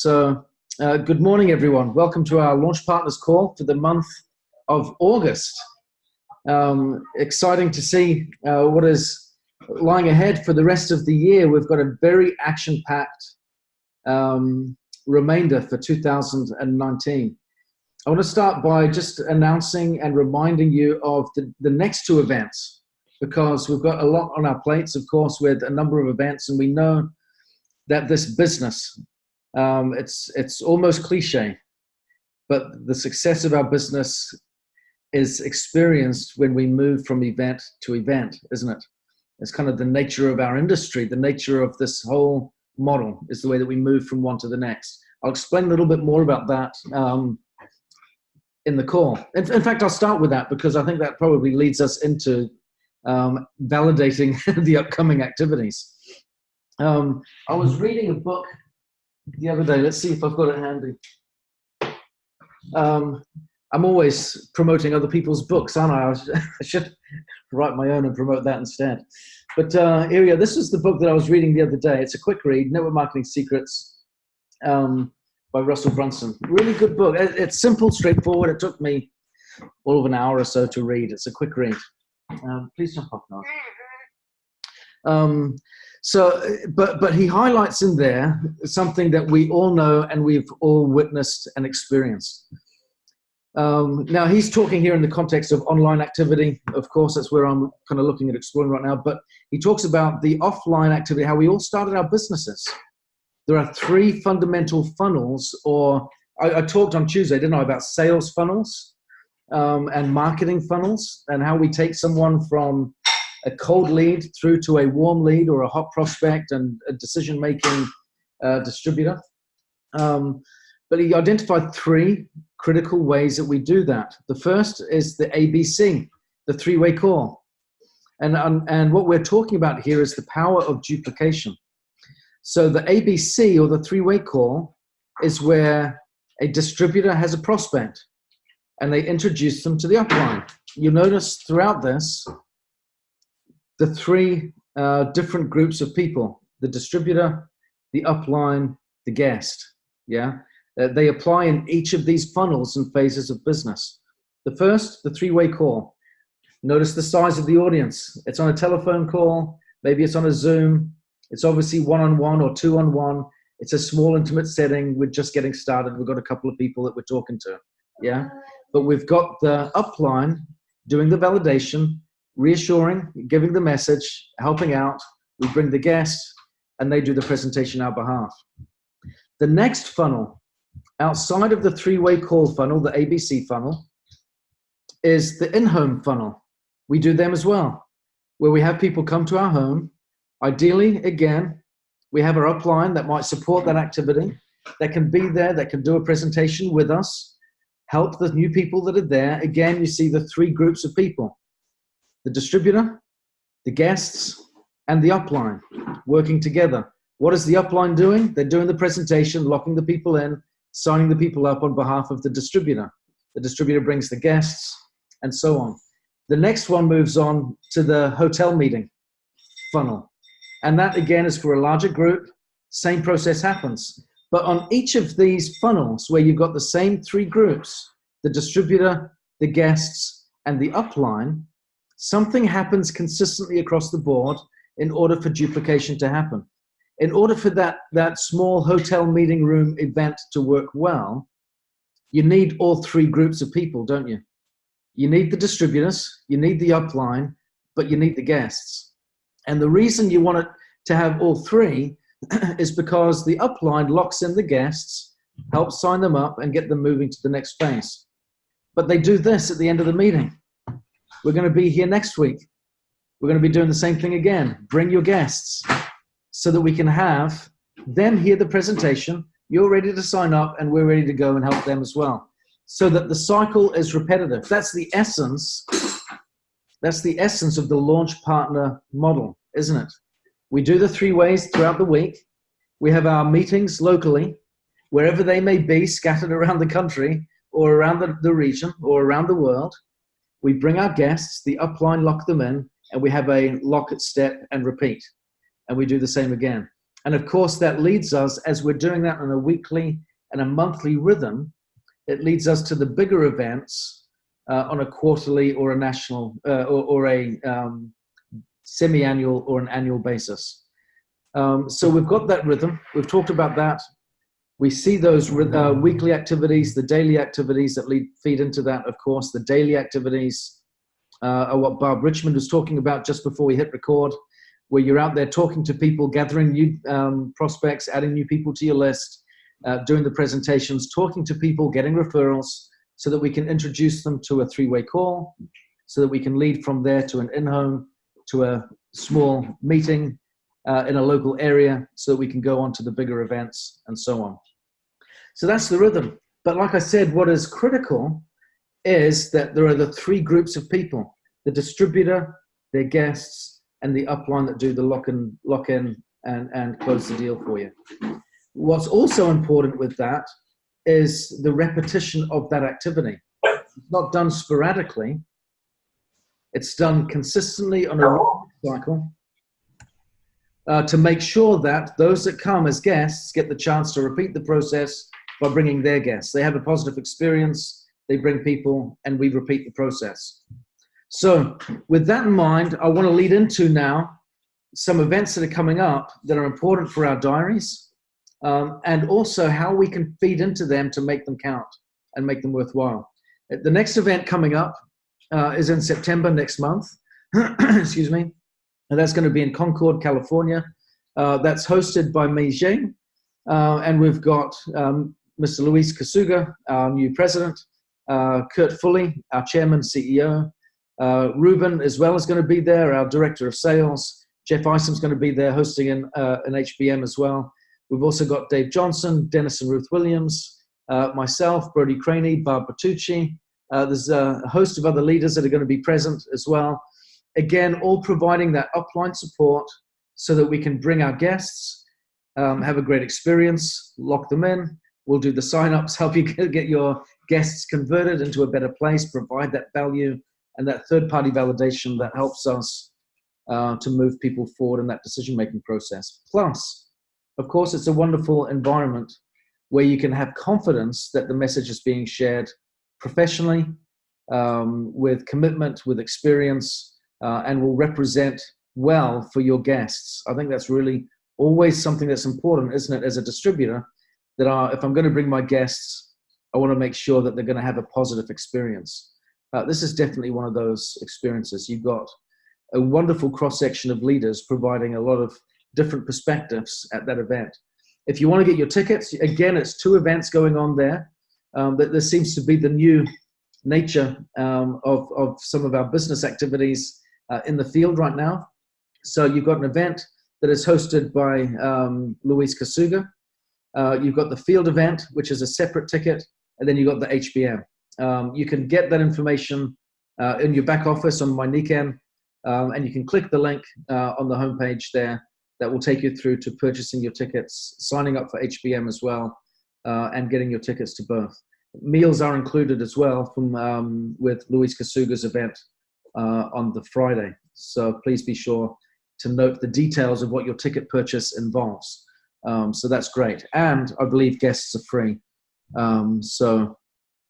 Good morning, everyone. Welcome to our Launch Partners call for the month of August. Exciting to see what is lying ahead for the rest of the year. We've got a very action-packed remainder for 2019. I want to start by just announcing and reminding you of the next two events, because we've got a lot on our plates, of course, with a number of events, and we know that this business, it's almost cliche, but the success of our business is experienced when we move from event to event, isn't it? It's kind of the nature of our industry, the nature of this whole model is the way that we move from one to the next. I'll explain a little bit more about that in the call. In fact, I'll start with that because I think that probably leads us into validating the upcoming activities. I was reading a book the other day. Let's see if I've got it handy. I'm always promoting other people's books, aren't I? I should write my own and promote that instead. But here we go. This is the book that I was reading the other day. It's a quick read, Network Marketing Secrets by Russell Brunson. Really good book. It's simple, straightforward. It took me all of an hour or so to read. It's a quick read. Please jump off now. But he highlights in there something that we all know and we've all witnessed and experienced. Now he's talking here in the context of online activity. Of course, that's where I'm kind of looking at exploring right now. But he talks about the offline activity, how we all started our businesses. There are three fundamental funnels, or I talked on Tuesday, didn't I, about sales funnels and marketing funnels, and how we take someone from a cold lead through to a warm lead or a hot prospect and a decision-making distributor. But he identified three critical ways that we do that. The first is the ABC, the three-way call. And what we're talking about here is the power of duplication. So the ABC, or the three-way call, is where a distributor has a prospect and they introduce them to the upline. You'll notice throughout this, the three different groups of people: the distributor, the upline, the guest. Yeah, they apply in each of these funnels and phases of business. The first, the three-way call. Notice the size of the audience. It's on a telephone call. Maybe it's on a Zoom. It's obviously one-on-one or two-on-one. It's a small, intimate setting. We're just getting started. We've got a couple of people that we're talking to. Yeah, but we've got the upline doing the validation, reassuring, giving the message, helping out. We bring the guests and they do the presentation on our behalf. The next funnel, outside of the three-way call funnel, the ABC funnel, is the in-home funnel. We do them as well, where we have people come to our home. Ideally, again, we have our upline that might support that activity, that can be there, that can do a presentation with us, help the new people that are there. Again, you see the three groups of people: the distributor, the guests, and the upline working together. What is the upline doing? They're doing the presentation, locking the people in, signing the people up on behalf of the distributor. The distributor brings the guests, and so on. The next one moves on to the hotel meeting funnel. And that, again, is for a larger group. Same process happens. But on each of these funnels, where you've got the same three groups, the distributor, the guests, and the upline, something happens consistently across the board in order for duplication to happen. In order for that small hotel meeting room event to work well, you need all three groups of people, don't you? You need the distributors, you need the upline, but you need the guests. And the reason you want it to have all three is because the upline locks in the guests, helps sign them up, and get them moving to the next phase. But they do this at the end of the meeting. We're going to be here next week. We're going to be doing the same thing again. Bring your guests so that we can have them hear the presentation. You're ready to sign up, and we're ready to go and help them as well. So that the cycle is repetitive. That's the essence. That's the essence of the launch partner model, isn't it? We do the three ways throughout the week. We have our meetings locally, wherever they may be, scattered around the country or around the region or around the world. We bring our guests, the upline lock them in, and we have a lock, step, and repeat. And we do the same again. And of course, that leads us, as we're doing that on a weekly and a monthly rhythm, it leads us to the bigger events on a quarterly or a national or a semi-annual or an annual basis. So we've got that rhythm. We've talked about that. We see those weekly activities, the daily activities that feed into that, of course. The daily activities are what Barb Richmond was talking about just before we hit record, where you're out there talking to people, gathering new prospects, adding new people to your list, doing the presentations, talking to people, getting referrals, so that we can introduce them to a three-way call, so that we can lead from there to an in-home, to a small meeting in a local area, so that we can go on to the bigger events and so on. So that's the rhythm. But like I said, what is critical is that there are the three groups of people: the distributor, their guests, and the upline that do the lock-in and close the deal for you. What's also important with that is the repetition of that activity. It's not done sporadically. It's done consistently on a cycle to make sure that those that come as guests get the chance to repeat the process by bringing their guests. They have a positive experience, they bring people, and we repeat the process. So with that in mind, I want to lead into now some events that are coming up that are important for our diaries, and also how we can feed into them to make them count and make them worthwhile. The next event coming up is in September next month, excuse me, and that's going to be in Concord, California. That's hosted by Mei Zheng, and we've got Mr. Luis Kasuga, our new president, Kurt Fully, our chairman, CEO, Ruben as well is going to be there, our director of sales. Jeff Isom's going to be there hosting an HBM as well. We've also got Dave Johnson, Dennis and Ruth Williams, myself, Brody Craney, Barb Bertucci. There's a host of other leaders that are going to be present as well. Again, all providing that upline support so that we can bring our guests, have a great experience, lock them in. We'll do the sign-ups, help you get your guests converted into a better place, provide that value and that third-party validation that helps us to move people forward in that decision-making process. Plus, of course, it's a wonderful environment where you can have confidence that the message is being shared professionally, with commitment, with experience, and will represent well for your guests. I think that's really always something that's important, isn't it, as a distributor, that if I'm going to bring my guests, I want to make sure that they're going to have a positive experience. This is definitely one of those experiences. You've got a wonderful cross-section of leaders providing a lot of different perspectives at that event. If you want to get your tickets, again, it's 2 events going on there. That there seems to be the new nature of some of our business activities in the field right now. So you've got an event that is hosted by Luis Kasuga. You've got the field event, which is a separate ticket, and then you've got the HBM. You can get that information in your back office on my Niken, and you can click the link on the homepage there that will take you through to purchasing your tickets, signing up for HBM as well, and getting your tickets to both. Meals are included as well from with Luis Kasuga's event on the Friday. So please be sure to note the details of what your ticket purchase involves. So that's great. And I believe guests are free. So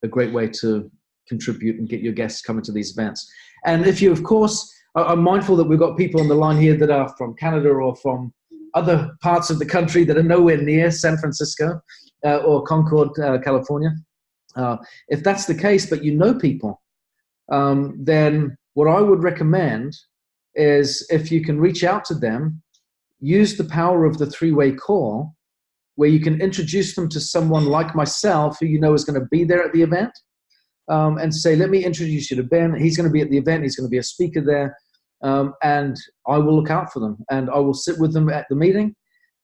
a great way to contribute and get your guests coming to these events. And if you, of course, are mindful that we've got people on the line here that are from Canada or from other parts of the country that are nowhere near San Francisco or Concord, California. If that's the case, but you know people, then what I would recommend is if you can reach out to them, use the power of the 3-way call where you can introduce them to someone like myself who you know is going to be there at the event, and say, let me introduce you to Ben. He's going to be at the event. He's going to be a speaker there, and I will look out for them, and I will sit with them at the meeting.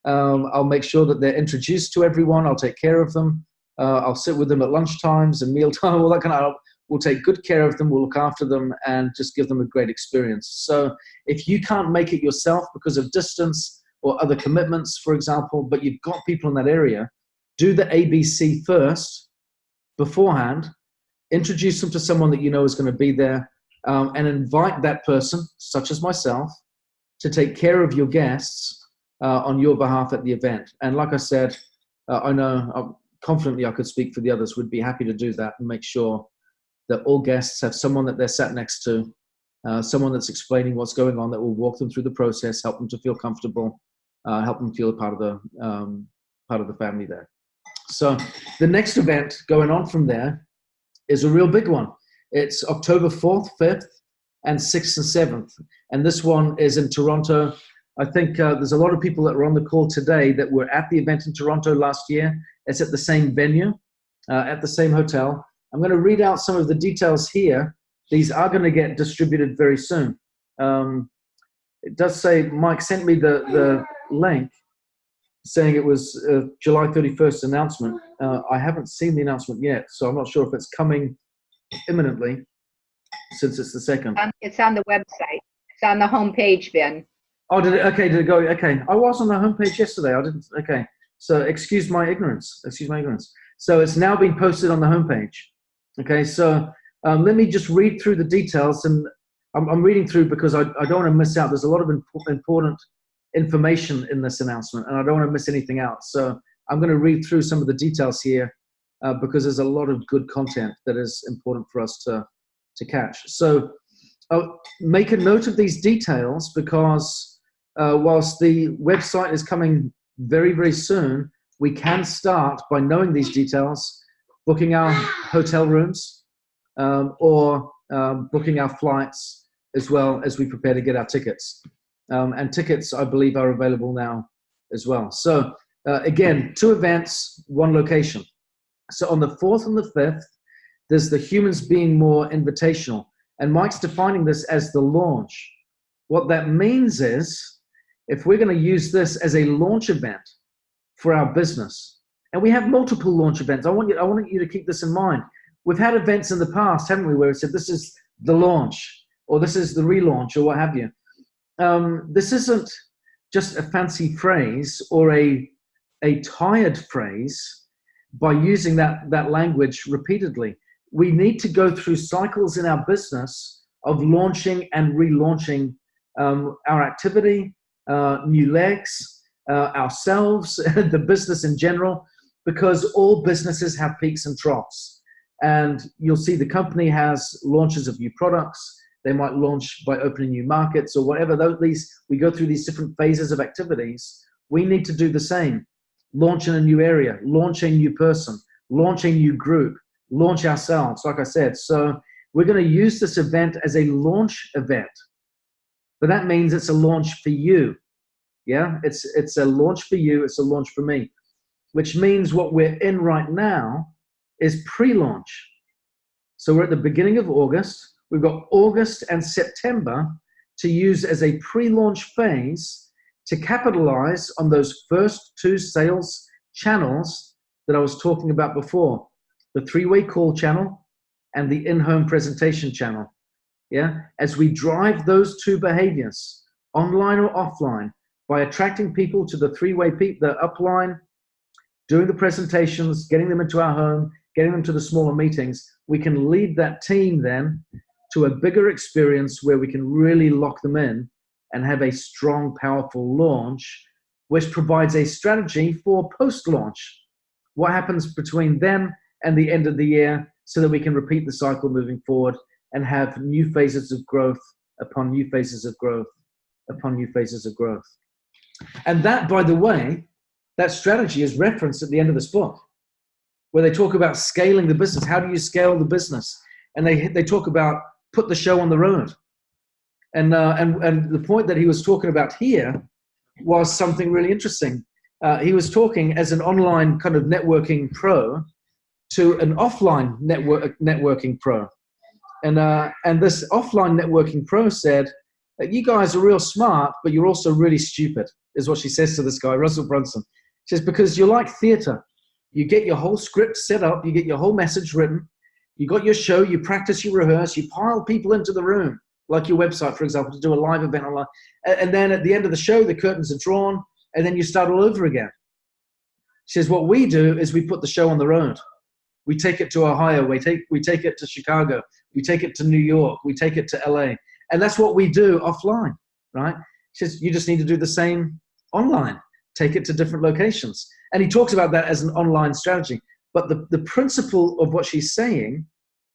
I'll make sure that they're introduced to everyone. I'll take care of them. I'll sit with them at lunchtimes and mealtime, all that kind of. We'll take good care of them. We'll look after them and just give them a great experience. So if you can't make it yourself because of distance or other commitments, for example, but you've got people in that area, do the ABC first beforehand. Introduce them to someone that you know is going to be there, and invite that person, such as myself, to take care of your guests on your behalf at the event. And like I said, I know confidently I could speak for the others, would be happy to do that and make sure that all guests have someone that they're sat next to, someone that's explaining what's going on, that will walk them through the process, help them to feel comfortable, help them feel part of the family there. So the next event going on from there is a real big one. It's October 4th, 5th, and 6th and 7th. And this one is in Toronto. I think there's a lot of people that were on the call today that were at the event in Toronto last year. It's at the same venue, at the same hotel. I'm going to read out some of the details here. These are going to get distributed very soon. It does say, Mike sent me the link saying it was July 31st announcement. I haven't seen the announcement yet, so I'm not sure if it's coming imminently since it's the 2nd. It's on the website. It's on the homepage, Ben. Oh, did it? Okay, did it go? Okay. I was on the homepage yesterday. I didn't. Okay. So excuse my ignorance. Excuse my ignorance. So it's now been posted on the homepage. Okay. So let me just read through the details, and I'm reading through because I don't want to miss out. There's a lot of important information in this announcement, and I don't want to miss anything out. So I'm going to read through some of the details here because there's a lot of good content that is important for us to catch. So make a note of these details because whilst the website is coming very, very soon, we can start by knowing these details, booking our hotel rooms or booking our flights as well as we prepare to get our tickets. And tickets, I believe, are available now as well. So again, 2 events, 1 location. So on the 4th and the 5th, there's the Humans Being More Invitational. And Mike's defining this as the launch. What that means is, if we're going to use this as a launch event for our business, and we have multiple launch events, I want you to keep this in mind. We've had events in the past, haven't we, where we said this is the launch, or this is the relaunch, or what have you. This isn't just a fancy phrase or a tired phrase by using that language repeatedly. We need to go through cycles in our business of launching and relaunching our activity, new legs, ourselves, the business in general, because all businesses have peaks and troughs. And you'll see the company has launches of new products. They might launch by opening new markets or whatever. We go through these different phases of activities. We need to do the same. Launch in a new area, launch a new person, launch a new group, launch ourselves, like I said. So we're going to use this event as a launch event. But that means it's a launch for you. Yeah, it's a launch for you. It's a launch for me, which means what we're in right now is pre-launch. So we're at the beginning of August. We've got August and September to use as a pre-launch phase to capitalize on those first 2 sales channels that I was talking about before, the 3-way call channel and the in-home presentation channel. Yeah, as we drive those 2 behaviors, online or offline, by attracting people to the 3-way, the upline, doing the presentations, getting them into our home, getting them to the smaller meetings, we can lead that team then to a bigger experience where we can really lock them in and have a strong, powerful launch, which provides a strategy for post-launch. What happens between then and the end of the year so that we can repeat the cycle moving forward and have new phases of growth upon new phases of growth upon new phases of growth. And that, by the way, that strategy is referenced at the end of this book, where they talk about scaling the business. How do you scale the business? And they talk about put the show on the road. And the point that he was talking about here was something really interesting. He was talking as an online kind of networking pro to an offline networking pro. And this offline networking pro said, you guys are real smart, but you're also really stupid, is what she says to this guy, Russell Brunson. She says, because you're like theater. You get your whole script set up, you get your whole message written, you got your show, you practice, you rehearse, you pile people into the room, like your website, for example, to do a live event online. And then at the end of the show, the curtains are drawn, and then you start all over again. She says, what we do is we put the show on the road. We take it to Ohio, we take it to Chicago, we take it to New York, we take it to LA. And that's what we do offline, right? She says, you just need to do the same online, take it to different locations. And he talks about that as an online strategy. But the principle of what she's saying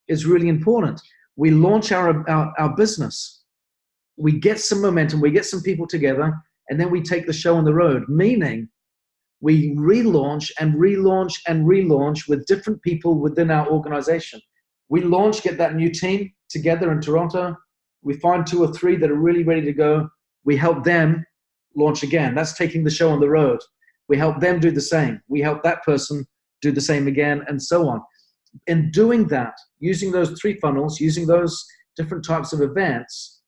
is really important. We launch our business, we get some momentum, we get some people together, and then we take the show on the road, meaning we relaunch and relaunch and relaunch with different people within our organization. We launch, get that new team together in Toronto. We find 2 or 3 that are really ready to go. We help them launch again. That's taking the show on the road. We help them do the same. We help that person do the same again, and so on. In doing that, using those 3 funnels, using those different types of events,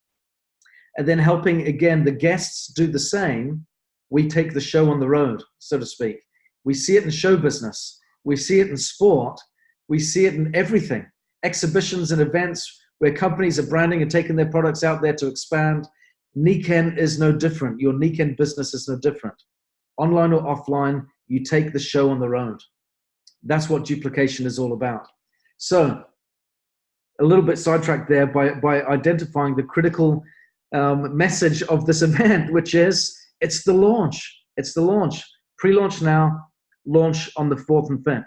and then helping, again, the guests do the same, we take the show on the road, so to speak. We see it in show business. We see it in sport. We see it in everything. Exhibitions and events where companies are branding and taking their products out there to expand. Nikken is no different. Your Nikken business is no different. Online or offline, you take the show on the road. That's what duplication is all about. So a little bit sidetracked there by identifying the critical message of this event, which is it's the launch. It's the launch. Pre-launch now, launch on the 4th and 5th.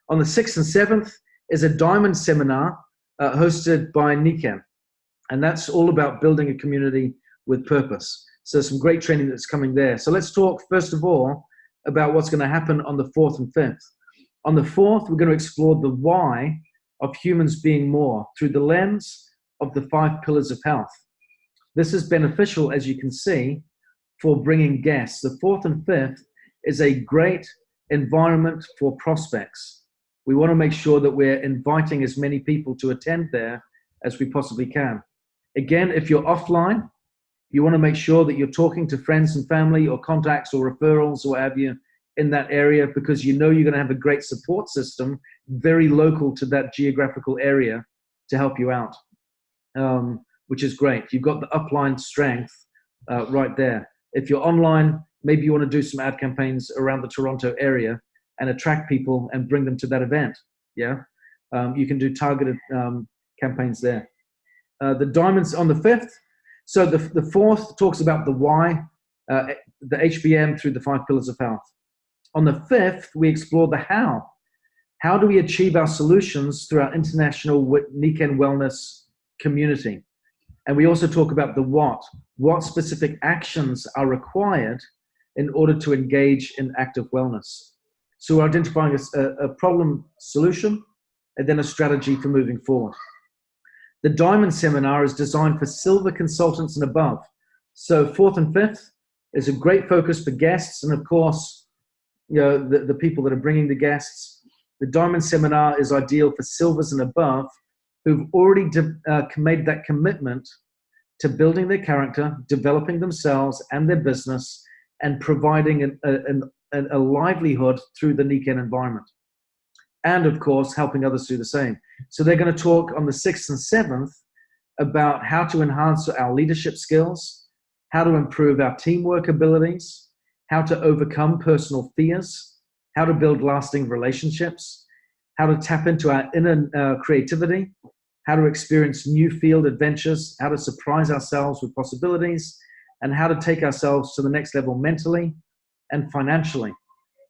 On the 6th and 7th is a diamond seminar hosted by Nikken. And that's all about building a community with purpose. So some great training that's coming there. So let's talk, first of all, about what's going to happen on the 4th and 5th. On the 4th, we're going to explore the why of humans being more through the lens of the 5 pillars of health. This is beneficial, as you can see, for bringing guests. The 4th and 5th is a great environment for prospects. We want to make sure that we're inviting as many people to attend there as we possibly can. Again, if you're offline, you want to make sure that you're talking to friends and family or contacts or referrals or what have you in that area, because you know you're going to have a great support system very local to that geographical area to help you out, which is great. You've got the upline strength right there. If you're online, maybe you want to do some ad campaigns around the Toronto area and attract people and bring them to that event. Yeah, you can do targeted campaigns there. The diamonds on the 5th. So the 4th talks about the why, the HBM through the 5 pillars of health. On the 5th, we explore the how. How do we achieve our solutions through our international Nikken wellness community? And we also talk about the what. What specific actions are required in order to engage in active wellness? So we're identifying a problem solution and then a strategy for moving forward. The Diamond Seminar is designed for silver consultants and above. So 4th and 5th is a great focus for guests and, of course, you know, the people that are bringing the guests. The Diamond Seminar is ideal for silvers and above who've already made that commitment to building their character, developing themselves and their business, and providing a livelihood through the Nikken environment. And, of course, helping others do the same. So they're going to talk on the 6th and 7th about how to enhance our leadership skills, how to improve our teamwork abilities, how to overcome personal fears, how to build lasting relationships, how to tap into our inner creativity, how to experience new field adventures, how to surprise ourselves with possibilities, and how to take ourselves to the next level mentally and financially.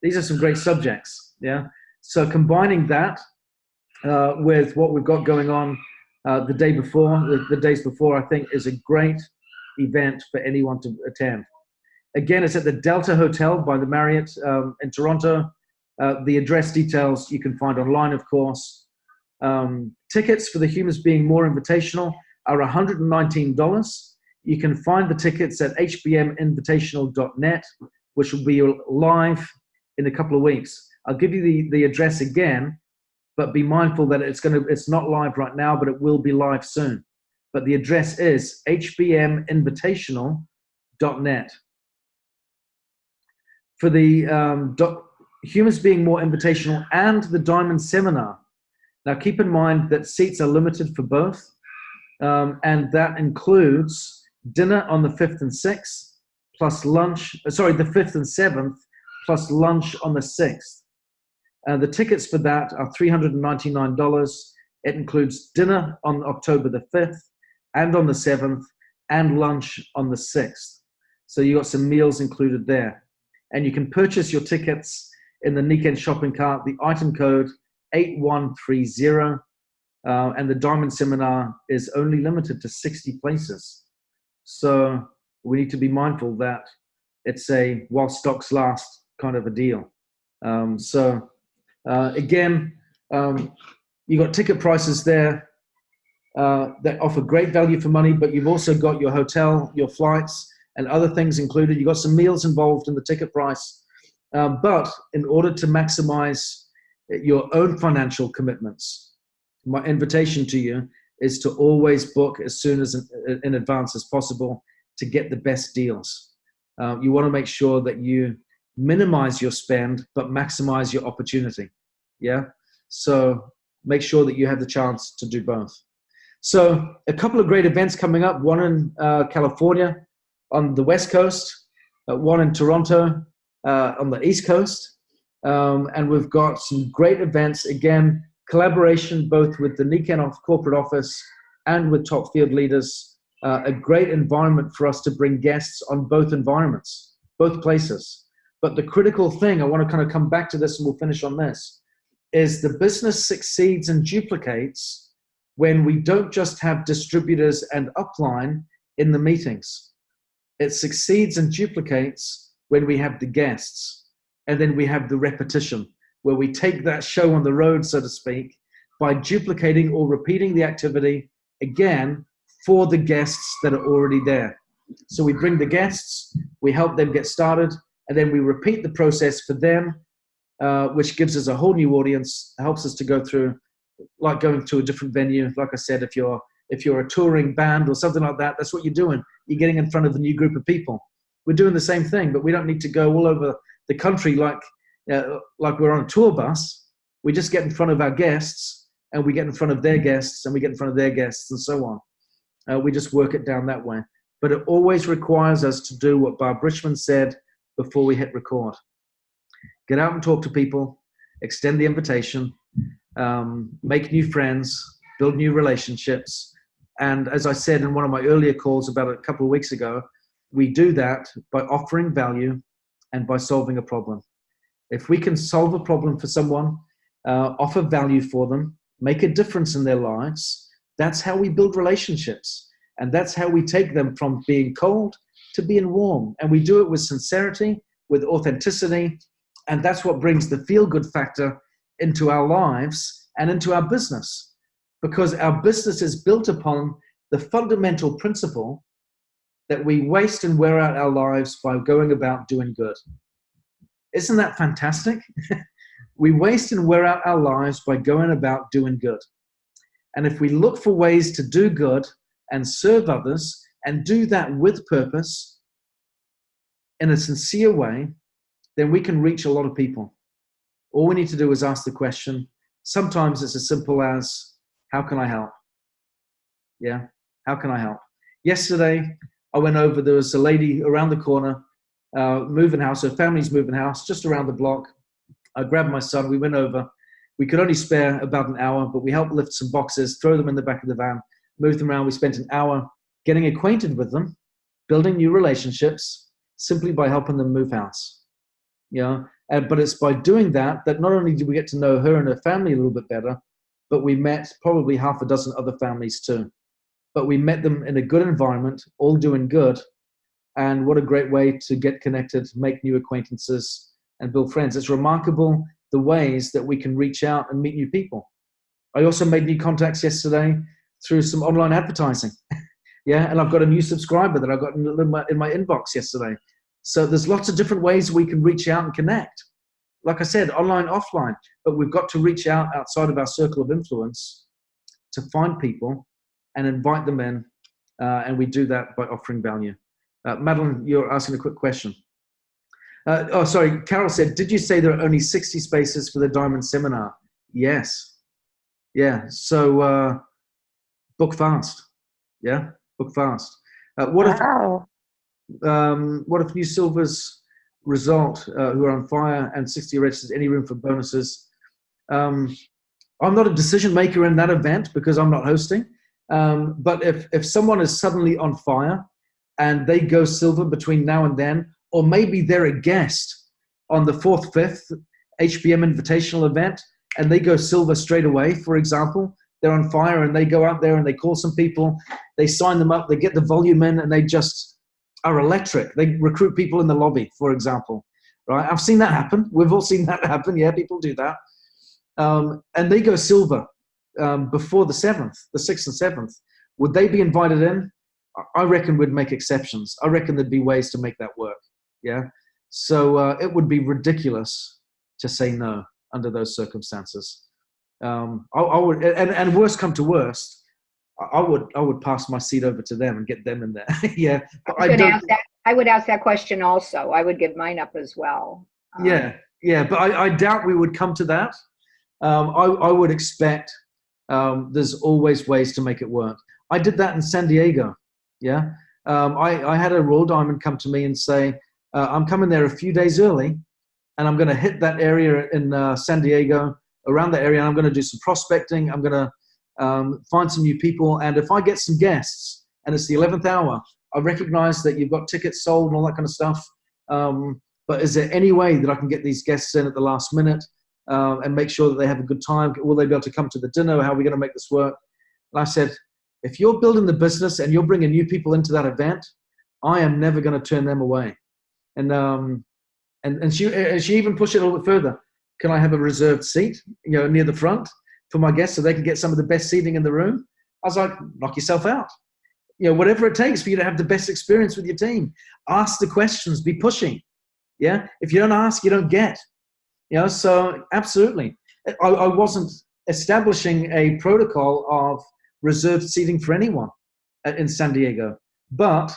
These are some great subjects, yeah? So combining that with what we've got going on the day before, the days before, I think is a great event for anyone to attend. Again, it's at the Delta Hotel by the Marriott in Toronto. The address details you can find online, of course. Tickets for the Humans Being More Invitational are $119. You can find the tickets at hbminvitational.net, which will be live in a couple of weeks. I'll give you the address again, but be mindful that it's not live right now, but it will be live soon. But the address is hbminvitational.net. For the Humans Being More Invitational and the Diamond Seminar. Now, keep in mind that seats are limited for both, and that includes dinner on the 5th and 6th, plus lunch, the 5th and 7th, plus lunch on the 6th. The tickets for that are $399. It includes dinner on October the 5th and on the 7th and lunch on the 6th. So you got some meals included there. And you can purchase your tickets in the Nikken shopping cart, the item code 8130. And the Diamond Seminar is only limited to 60 places. So we need to be mindful that it's a while stocks last kind of a deal. Again, you got ticket prices there that offer great value for money, but you've also got your hotel, your flights, and other things included. You've got some meals involved in the ticket price. But in order to maximize your own financial commitments, my invitation to you is to always book as soon as in advance as possible to get the best deals. You want to make sure that you minimize your spend, but maximize your opportunity. Yeah. So make sure that you have the chance to do both. So a couple of great events coming up, one in California on the West Coast, one in Toronto on the East Coast. And we've got some great events, again, collaboration both with the Nikken corporate office and with top field leaders, a great environment for us to bring guests on both environments, both places. But the critical thing, I want to kind of come back to this and we'll finish on this, is the business succeeds and duplicates when we don't just have distributors and upline in the meetings. It succeeds and duplicates when we have the guests, and then we have the repetition, where we take that show on the road, so to speak, by duplicating or repeating the activity again for the guests that are already there. So we bring the guests, we help them get started, and then we repeat the process for them, which gives us a whole new audience, helps us to go through, like going to a different venue. Like I said, if you're a touring band or something like that, that's what you're doing. You're getting in front of a new group of people. We're doing the same thing, but we don't need to go all over the country like we're on a tour bus. We just get in front of our guests, and we get in front of their guests, and we get in front of their guests, and so on. We just work it down that way. But it always requires us to do what Barb Richmond said before we hit record. Get out and talk to people, extend the invitation, make new friends, build new relationships. And as I said in one of my earlier calls about a couple of weeks ago, we do that by offering value and by solving a problem. If we can solve a problem for someone, offer value for them, make a difference in their lives, that's how we build relationships. And that's how we take them from being cold to being warm. And we do it with sincerity, with authenticity. And that's what brings the feel-good factor into our lives and into our business. Because our business is built upon the fundamental principle that we waste and wear out our lives by going about doing good. Isn't that fantastic? We waste and wear out our lives by going about doing good. And if we look for ways to do good and serve others and do that with purpose in a sincere way, then we can reach a lot of people. All we need to do is ask the question. Sometimes it's as simple as, how can I help? Yeah, how can I help? Yesterday, I went over, there was a lady around the corner, moving house, her family's moving house, just around the block. I grabbed my son, we went over. We could only spare about an hour, but we helped lift some boxes, throw them in the back of the van, move them around. We spent an hour getting acquainted with them, building new relationships, simply by helping them move house. You know, but it's by doing that not only did we get to know her and her family a little bit better, but we met probably half a dozen other families too. But we met them in a good environment, all doing good. And what a great way to get connected, make new acquaintances, and build friends. It's remarkable the ways that we can reach out and meet new people. I also made new contacts yesterday through some online advertising. Yeah, and I've got a new subscriber that I got in my inbox yesterday. So there's lots of different ways we can reach out and connect. Like I said, online, offline, but we've got to reach out outside of our circle of influence to find people and invite them in, and we do that by offering value. Madeline, you're asking a quick question. Oh, sorry, Carol said, did you say there are only 60 spaces for the Diamond Seminar? Yes. Yeah, so book fast. Yeah, book fast. What if New Silver's result, who are on fire, and 60 registered, any room for bonuses? I'm not a decision maker in that event because I'm not hosting. But if someone is suddenly on fire and they go silver between now and then, or maybe they're a guest on the 4th, 5th HBM Invitational event, and they go silver straight away, for example. They're on fire, and they go out there and they call some people, they sign them up, they get the volume in, and they just are electric. They recruit people in the lobby, for example, right? I've seen that happen. We've all seen that happen. Yeah, people do that. And they go silver before the 7th, the 6th and 7th. Would they be invited in? I reckon we'd make exceptions. I reckon there'd be ways to make that work. Yeah. So it would be ridiculous to say no under those circumstances. I would, and worst come to worst, I would pass my seat over to them and get them in there. Yeah. But I would ask that question also. I would give mine up as well. Yeah. But I doubt we would come to that. I would expect there's always ways to make it work. I did that in San Diego. Yeah. I had a Royal Diamond come to me and say, I'm coming there a few days early, and I'm going to hit that area in San Diego, around that area, and I'm going to do some prospecting. I'm going to find some new people. And if I get some guests and it's the 11th hour, I recognize that you've got tickets sold and all that kind of stuff. But is there any way that I can get these guests in at the last minute and make sure that they have a good time? Will they be able to come to the dinner? How are we going to make this work? And I said, if you're building the business and you're bringing new people into that event, I am never going to turn them away. And she even pushed it a little bit further. Can I have a reserved seat, near the front for my guests so they can get some of the best seating in the room? I was like, knock yourself out. Whatever it takes for you to have the best experience with your team. Ask the questions, be pushing. Yeah. If you don't ask, you don't get. So absolutely. I wasn't establishing a protocol of reserved seating for anyone in San Diego. But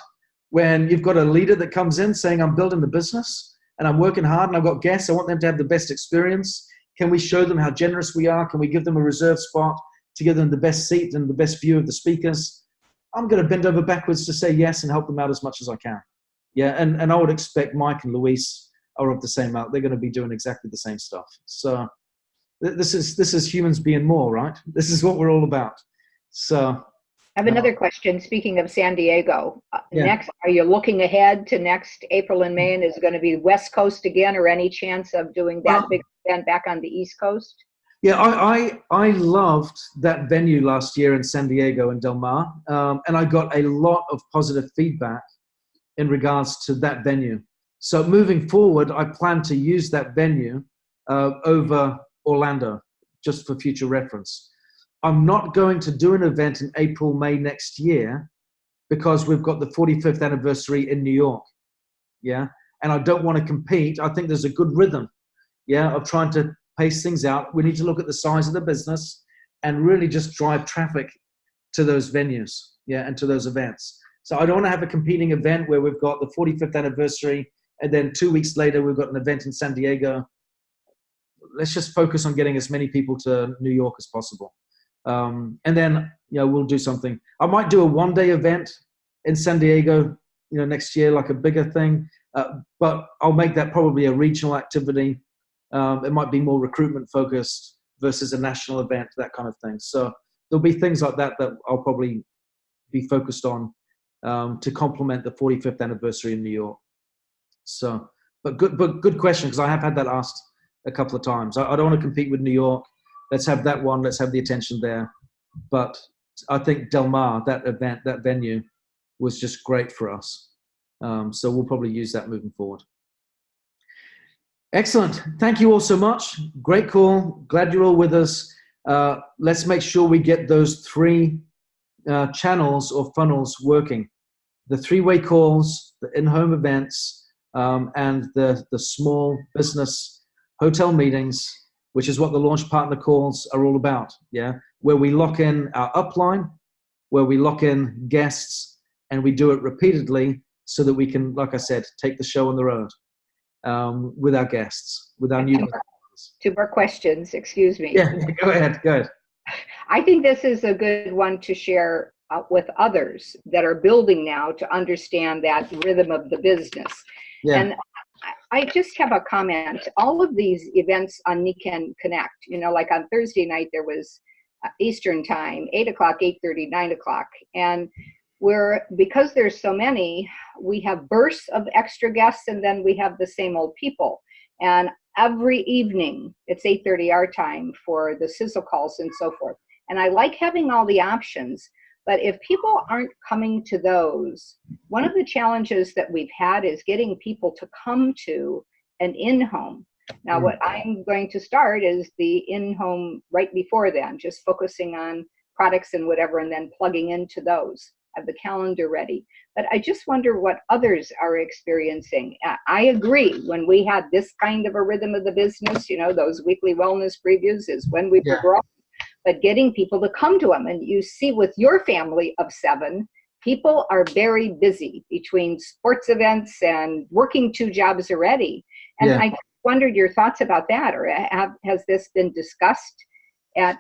when you've got a leader that comes in saying, I'm building the business and I'm working hard and I've got guests, I want them to have the best experience. Can we show them how generous we are? Can we give them a reserved spot to give them the best seat and the best view of the speakers? I'm going to bend over backwards to say yes and help them out as much as I can. Yeah, and I would expect Mike and Luis are of the same ilk. They're going to be doing exactly the same stuff. So this is humans being more, right? This is what we're all about. So I have another question. Speaking of San Diego, Yeah. next, are you looking ahead to next April and May? And is it going to be West Coast again, or any chance of doing that big event back on the East Coast? Yeah, I loved that venue last year in San Diego and Del Mar, and I got a lot of positive feedback in regards to that venue. So moving forward, I plan to use that venue over Orlando, just for future reference. I'm not going to do an event in April, May next year because we've got the 45th anniversary in New York. Yeah, and I don't want to compete. I think there's a good rhythm, of trying to pace things out. We need to look at the size of the business and really just drive traffic to those venues, and to those events. So I don't want to have a competing event where we've got the 45th anniversary and then 2 weeks later we've got an event in San Diego. Let's just focus on getting as many people to New York as possible. And then, we'll do something. I might do a one-day event in San Diego, next year, like a bigger thing. But I'll make that probably a regional activity. It might be more recruitment focused versus a national event, that kind of thing. So there'll be things like that I'll probably be focused on to complement the 45th anniversary in New York. So, but good question, because I have had that asked a couple of times. I don't want to compete with New York. Let's have that one. Let's have the attention there. But I think Del Mar, that event, that venue, was just great for us. So we'll probably use that moving forward. Excellent. Thank you all so much. Great call. Glad you're all with us. Let's make sure we get those three channels or funnels working. The three-way calls, the in-home events, and the small business hotel meetings, which is what the launch partner calls are all about, where we lock in our upline, where we lock in guests, and we do it repeatedly so that we can, like I said, take the show on the road with our guests, with our new partners. Two more questions, excuse me. Yeah, go ahead. I think this is a good one to share with others that are building now to understand that rhythm of the business. Yeah. And I just have a comment. All of these events on Nikken Connect, like on Thursday night, there was Eastern time, 8 o'clock, 8:30, 9 o'clock. And because there's so many, we have bursts of extra guests, and then we have the same old people. And every evening, it's 8:30 our time for the sizzle calls and so forth. And I like having all the options, but if people aren't coming to those, one of the challenges that we've had is getting people to come to an in-home. Now, what I'm going to start is the in-home right before then, just focusing on products and whatever, and then plugging into those. I have the calendar ready. But I just wonder what others are experiencing. I agree. When we had this kind of a rhythm of the business, those weekly wellness previews is when we were growing. But getting people to come to them. And you see with your family of 7, people are very busy between sports events and working 2 jobs already. And I wondered your thoughts about that, or has this been discussed at?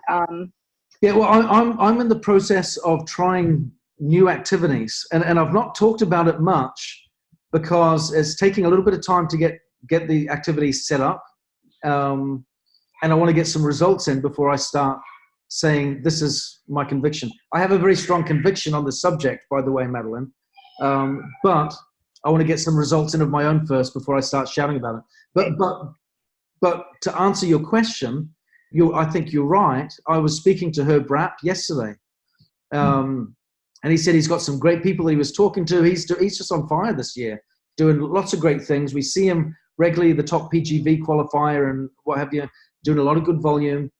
Yeah, well, I'm in the process of trying new activities, and I've not talked about it much because it's taking a little bit of time to get the activities set up, and I want to get some results in before I start saying this is my conviction. I have a very strong conviction on the subject, by the way, Madeline, but I want to get some results in of my own first before I start shouting about it. But to answer your question, I think you're right. I was speaking to Herb Rapp yesterday, and he said he's got some great people that he was talking to. He's just on fire this year, doing lots of great things. We see him regularly, the top PGV qualifier and what have you, doing a lot of good volume,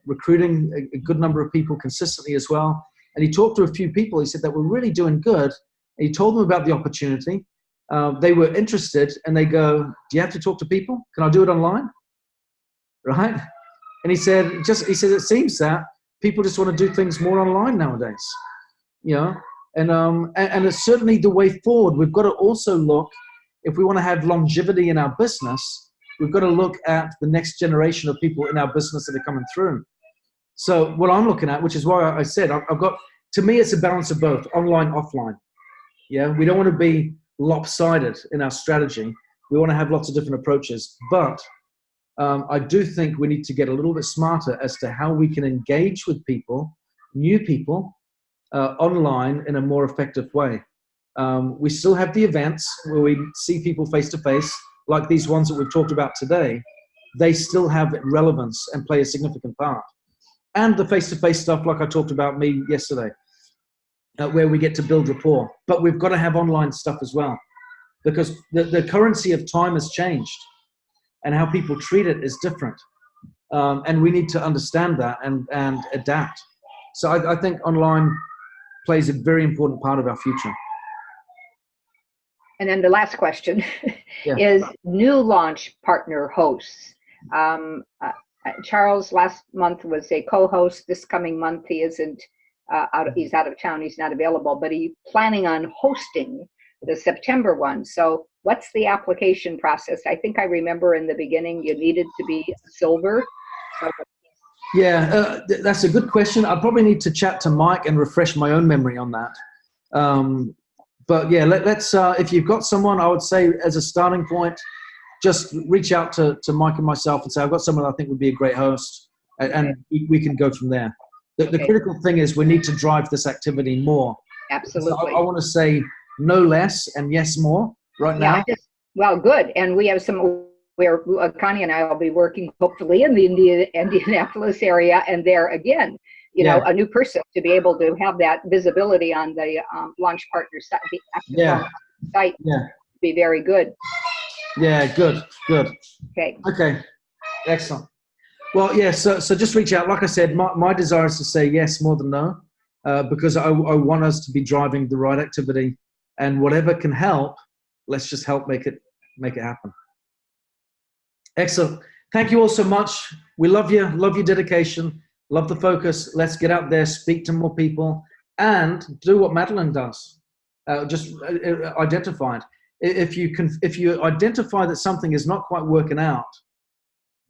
recruiting a good number of people consistently as well. And he talked to a few people. He said that we're really doing good. And he told them about the opportunity. They were interested, and they go, "Do you have to talk to people? Can I do it online?" Right? And he said, it seems that people just want to do things more online nowadays, and it's certainly the way forward. We've got to also look, if we want to have longevity in our business, we've got to look at the next generation of people in our business that are coming through. So what I'm looking at, which is why I said, to me, it's a balance of both, online, offline. Yeah, we don't want to be lopsided in our strategy. We want to have lots of different approaches, but I do think we need to get a little bit smarter as to how we can engage with people, new people, online in a more effective way. We still have the events where we see people face to face, like these ones that we've talked about today. They still have relevance and play a significant part. And the face-to-face stuff, like I talked about me yesterday, where we get to build rapport. But we've got to have online stuff as well, because the currency of time has changed, and how people treat it is different. And we need to understand that and adapt. So I think online plays a very important part of our future. And then the last question is new launch partner hosts. Charles last month was a co-host. This coming month he isn't he's out of town, he's not available, but he's planning on hosting the September one. So what's the application process? I think I remember in the beginning you needed to be silver. Yeah, that's a good question. I probably need to chat to Mike and refresh my own memory on that. But yeah, let's if you've got someone, I would say as a starting point, just reach out to Mike and myself and say, I've got someone I think would be a great host, and we can go from there. The critical thing is we need to drive this activity more. Absolutely. So I want to say no less and yes more right now. Well, good. And we have where Connie and I will be working hopefully in the Indianapolis area, and there again, a new person to be able to have that visibility on the launch partner site, site be very good. Yeah, good. Okay, excellent. Well, yeah, so just reach out. Like I said, my desire is to say yes more than no, because I want us to be driving the right activity, and whatever can help, let's just help make it happen. Excellent. Thank you all so much. We love you. Love your dedication. Love the focus. Let's get out there, speak to more people, and do what Madeline does. Just identify it. If you identify that something is not quite working out,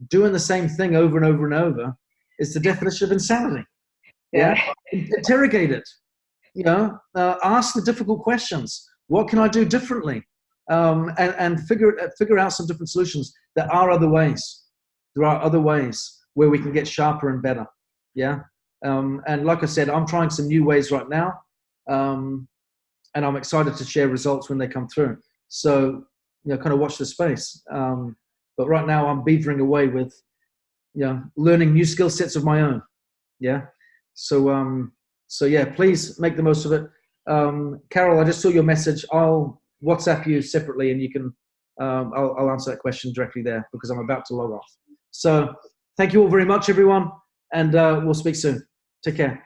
doing the same thing over and over and over is the definition of insanity. Yeah. Interrogate it. Ask the difficult questions. What can I do differently? And figure out some different solutions. There are other ways. There are other ways where we can get sharper and better. Yeah. And like I said, I'm trying some new ways right now. and I'm excited to share results when they come through. So, kind of watch the space. But right now I'm beavering away with, learning new skill sets of my own. Yeah. So yeah, please make the most of it. Carol, I just saw your message. I'll WhatsApp you separately, and you can, I'll answer that question directly there because I'm about to log off. So thank you all very much, everyone. And we'll speak soon. Take care.